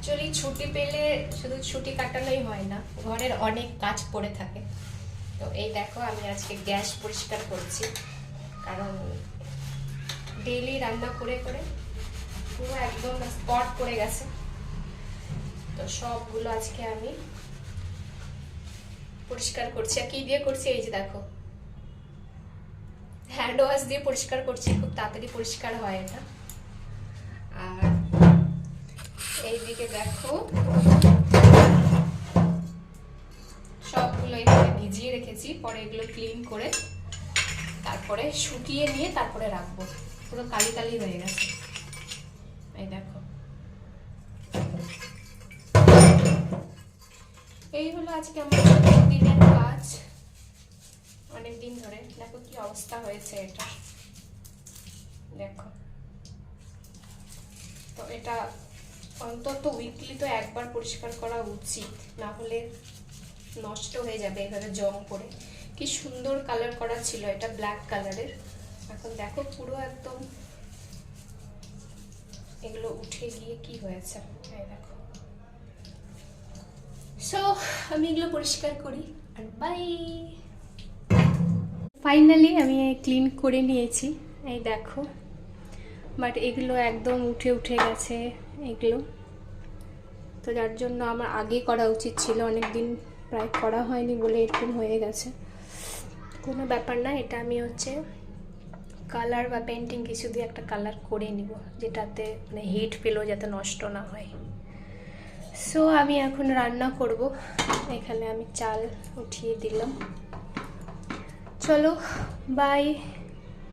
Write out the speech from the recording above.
Actually ছুটি পেলে শুধু ছুটি কাটানোই হয় না, ঘরের অনেক কাজ পড়ে থাকে। তো এই দেখো আমি আজকে গ্যাস পরিষ্কার করছি, কারণ ডেইলি রান্না করে করে পুরো একদম স্পট পড়ে গেছে। তো সবগুলো আজকে আমি পরিষ্কার করছি। আর কি দিয়ে করছি এই যে দেখো, হ্যান্ড ওয়াশ দিয়ে পরিষ্কার করছি, খুব তাড়াতাড়ি পরিষ্কার হয় এটা। আর এইদিকে দেখো সবগুলো এখানে ভিজিয়ে রেখেছি, পরে এগুলো ক্লিন করে তারপরে শুকিয়ে নিয়ে তারপরে রাখবো। পুরো কালি কালি হয়ে গেছে, এই দেখো। এই হলো আজকে আমার দিনের কাজ, অনেক দিন ধরে। দেখো কি অবস্থা হয়েছে এটা, দেখো। তো এটা অন্তত উইকলি তো একবার পরিষ্কার করা উচিত, না হলে নষ্ট হয়ে যাবে এভাবে জং পড়ে। কি সুন্দর কালার করা ছিল, এটা ব্ল্যাক কালারের। এখন দেখো পুরো একদম এগুলো উঠে গিয়ে কি হয়েছে, এই দেখো। সো আমি এগুলো পরিষ্কার করি আর বাই। ফাইনালি আমি ক্লিন করে নিয়েছি, এই দেখো। বাট এগুলো একদম উঠে উঠে গেছে এগুলো, তো যার জন্য আমার আগে করা উচিত ছিল। অনেক দিন প্রায় করা হয়নি বলে এরকম হয়ে গেছে। কোনো ব্যাপার না, এটা আমি কালার বা পেন্টিং কিছু দিয়ে একটা কালার করে নিব, যেটাতে মানে হিট পেলেও যাতে নষ্ট না হয়। সো আমি এখন রান্না করব। এখানে আমি চাল উঠিয়ে দিলাম। চলো বাই।